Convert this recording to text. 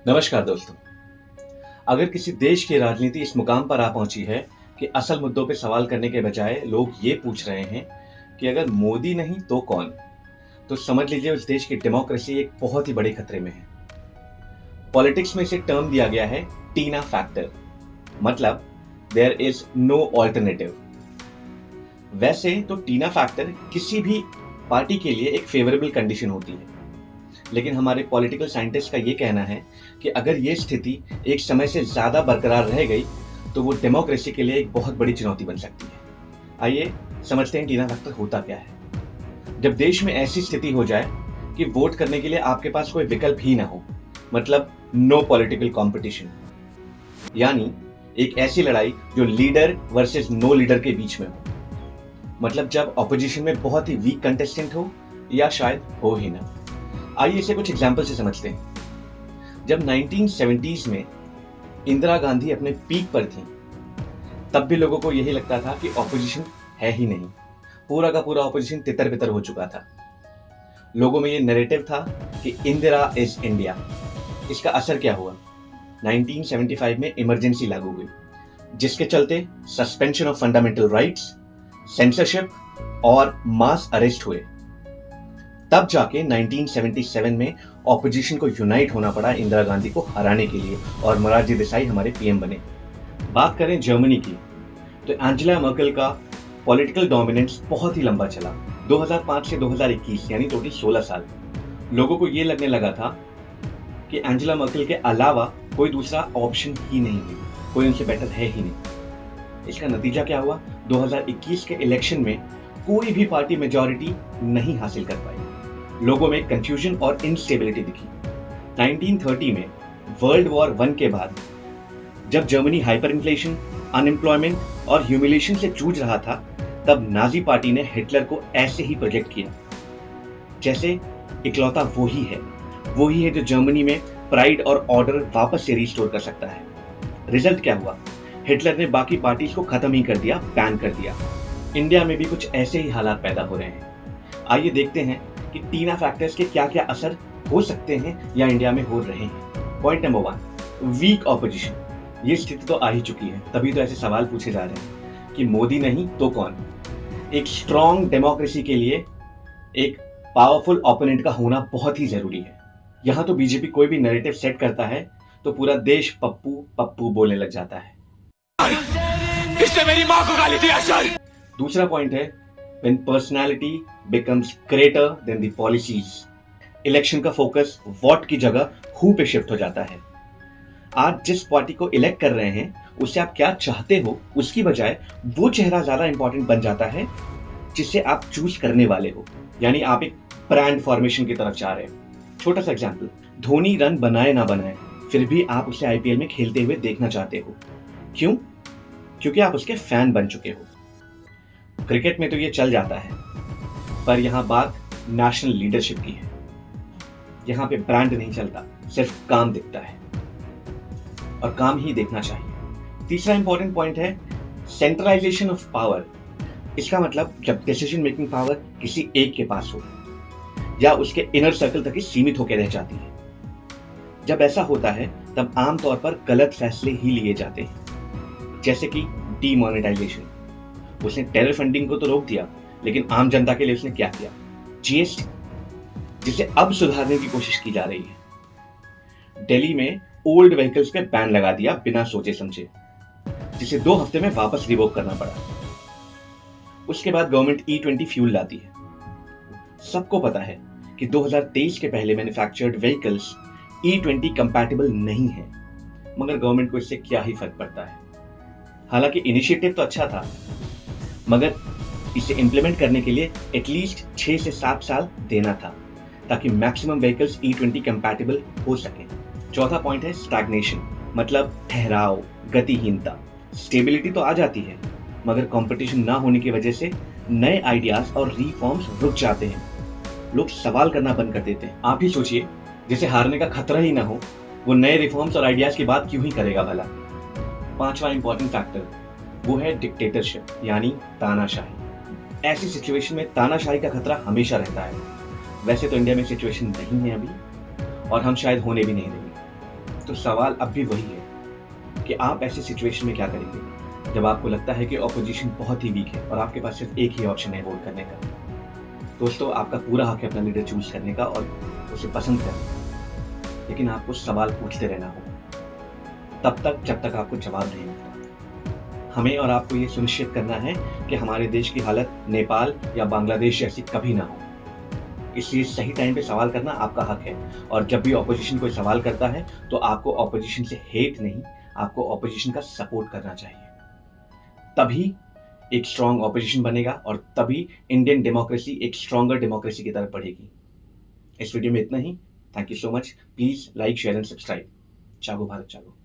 नमस्कार दोस्तों। अगर किसी देश की राजनीति इस मुकाम पर आ पहुंची है कि असल मुद्दों पे सवाल करने के बजाय लोग ये पूछ रहे हैं कि अगर मोदी नहीं तो कौन, तो समझ लीजिए उस देश की डेमोक्रेसी एक बहुत ही बड़े खतरे में है। पॉलिटिक्स में इसे टर्म दिया गया है टीना फैक्टर, मतलब देयर इज नो ऑल्टरनेटिव। वैसे तो टीना फैक्टर किसी भी पार्टी के लिए एक फेवरेबल कंडीशन होती है, लेकिन हमारे पॉलिटिकल साइंटिस्ट का ये कहना है कि अगर ये स्थिति एक समय से ज्यादा बरकरार रह गई तो वो डेमोक्रेसी के लिए एक बहुत बड़ी चुनौती बन सकती है। आइए समझते हैं टीना फैक्टर होता क्या है। जब देश में ऐसी स्थिति हो जाए कि वोट करने के लिए आपके पास कोई विकल्प ही ना हो, मतलब नो पॉलिटिकल कंपटीशन, यानी एक ऐसी लड़ाई जो लीडर वर्सेस नो लीडर के बीच में हो, मतलब जब ऑपोजिशन में बहुत ही वीक कंटेस्टेंट हो या शायद हो ही ना। आइए इसे कुछ एग्जाम्पल से समझते हैं। जब 1970s में इंदिरा गांधी अपने पीक पर थी, तब भी लोगों को यही लगता था कि ऑपोजिशन है ही नहीं, पूरा का पूरा ऑपोजिशन तितर बितर हो चुका था। लोगों में ये नैरेटिव था कि इंदिरा इज इंडिया। इसका असर क्या हुआ? 1975 में इमरजेंसी लागू हुई, जिसके चलते suspension of fundamental rights, censorship और मास अरेस्ट हुए। तब जाके 1977 में ऑपोजिशन को यूनाइट होना पड़ा इंदिरा गांधी को हराने के लिए, और मोरारजी देसाई हमारे पीएम बने। बात करें जर्मनी की, तो एंजेला मर्केल का पॉलिटिकल डोमिनेंस बहुत ही लंबा चला। 2005 से 2021 यानी टोटल 16 साल लोगों को ये लगने लगा था कि एंजेला मर्केल के अलावा कोई दूसरा ऑप्शन ही नहीं है, कोई उनसे बेटर है ही नहीं। इसका नतीजा क्या हुआ? 2021 के इलेक्शन में कोई भी पार्टी मेजॉरिटी नहीं हासिल कर पाई। लोगों में कंफ्यूजन और इंस्टेबिलिटी दिखी। 1930 में वर्ल्ड वॉर 1 के बाद जब जर्मनी हाइपर इन्फ्लेशन, अनएम्प्लॉयमेंट और ह्यूमिलेशन से जूझ रहा था, तब नाजी पार्टी ने हिटलर को ऐसे ही प्रोजेक्ट किया जैसे इकलौता वही है जो जर्मनी में प्राइड और ऑर्डर वापस से रिस्टोर कर सकता है। रिजल्ट क्या हुआ? हिटलर ने बाकी पार्टीज को खत्म ही कर दिया, बैन कर दिया। इंडिया में भी कुछ ऐसे ही हालात पैदा हो रहे हैं। आइए देखते हैं कि टीना फैक्टर्स के क्या क्या असर हो सकते हैं या इंडिया में हो रहे हैं। Point number 1, weak opposition. ये स्थिति तो आ ही चुकी है, तभी तो ऐसे सवाल पूछे जा रहे हैं कि मोदी नहीं तो कौन। एक स्ट्रॉन्ग डेमोक्रेसी के लिए एक पावरफुल ओपोनेंट का होना बहुत ही जरूरी है। यहां तो बीजेपी कोई भी नैरेटिव सेट करता है तो पूरा देश पप्पू पप्पू बोलने लग जाता है। इसने मेरी मां को गाली दिया सर। दूसरा पॉइंट है when personality becomes greater than the policies। Election का फोकस वोट की जगह हु पे शिफ्ट हो जाता है। आज जिस पार्टी को इलेक्ट कर रहे हैं उससे आप क्या चाहते हो, उसकी बजाय वो चेहरा ज्यादा इंपॉर्टेंट बन जाता है जिससे आप चूज करने वाले हो, यानी आप एक ब्रांड फॉर्मेशन की तरफ जा रहे हो। छोटा सा एग्जांपल, धोनी रन बनाए ना बनाए, फिर भी आप उसे आईपीएल में खेलते हुए देखना चाहते हो। क्यों? क्योंकि आप उसके फैन बन चुके हो। क्रिकेट में तो ये चल जाता है, पर यहां बात नेशनल लीडरशिप की है। यहां पे ब्रांड नहीं चलता, सिर्फ काम दिखता है, और काम ही देखना चाहिए। तीसरा इंपॉर्टेंट पॉइंट है सेंट्रलाइजेशन ऑफ पावर। इसका मतलब जब डिसीजन मेकिंग पावर किसी एक के पास हो या उसके इनर सर्कल तक ही सीमित होकर रह जाती है। जब ऐसा होता है तब आमतौर पर गलत फैसले ही लिए जाते हैं, जैसे कि डीमोनेटाइजेशन। उसने टेरर फंडिंग को तो रोक दिया, लेकिन आम जनता के लिए उसने क्या किया? जीएसटी, जिसे अब सुधारने की कोशिश की जा रही है। दिल्ली में ओल्ड व्हीकल्स पे बैन लगा दिया बिना सोचे समझे, जिसे 2 हफ्ते में वापस रिवोक करना पड़ा। उसके बाद गवर्नमेंट E20 फ्यूल लाती है। सबको पता है कि 2023 के पहले मैन्युफैक्चर्ड व्हीकल्स E20 कंपैटिबल नहीं है, मगर गवर्नमेंट को इससे क्या ही फर्क पड़ता है। हालांकि इनिशिएटिव तो अच्छा था, मगर इसे इंप्लीमेंट करने के लिए एटलीस्ट 6 से 7 साल देना था, ताकि मैक्सिमम व्हीकल्स E20 कंपैटिबल हो सके। चौथा पॉइंट है स्टैग्नेशन, मतलब ठहराव, गतिहीनता। स्टेबिलिटी तो आ जाती है, मगर कंपटीशन ना होने की वजह से नए आइडियाज और रिफॉर्म्स रुक जाते हैं। लोग सवाल करना बंद कर देते हैं। आप ही सोचिए, जिसे हारने का खतरा ही ना हो, वो नए रिफॉर्म्स और आइडियाज की बात क्यों ही करेगा भला। पांचवा इंपॉर्टेंट फैक्टर वो है डिक्टेटरशिप, यानी तानाशाही। ऐसी सिचुएशन में तानाशाही का खतरा हमेशा रहता है। वैसे तो इंडिया में सिचुएशन नहीं है अभी, और हम शायद होने भी नहीं देंगे। तो सवाल अब भी वही है कि आप ऐसी सिचुएशन में क्या करेंगे जब आपको लगता है कि ऑपोजिशन बहुत ही वीक है और आपके पास सिर्फ एक ही ऑप्शन है वोट करने का। दोस्तों, आपका पूरा हक है अपना लीडर चूज करने का और उसे पसंद करने का, लेकिन आपको सवाल पूछते रहना होगा तब तक जब तक आपको जवाब नहीं मिलता। हमें और आपको ये सुनिश्चित करना है कि हमारे देश की हालत नेपाल या बांग्लादेश जैसी कभी ना हो। इसलिए सही टाइम पे सवाल करना आपका हक है और जब भी ऑपोजिशन कोई सवाल करता है तो आपको ऑपोजिशन से हेट नहीं, आपको ऑपोजिशन का सपोर्ट करना चाहिए। तभी एक स्ट्रांग ऑपोजिशन बनेगा और तभी इंडियन डेमोक्रेसी एक स्ट्रॉन्गर डेमोक्रेसी की तरफ बढ़ेगी। इस वीडियो में इतना ही। Thank you so much. Please like, share and subscribe. जागो भारत जागो।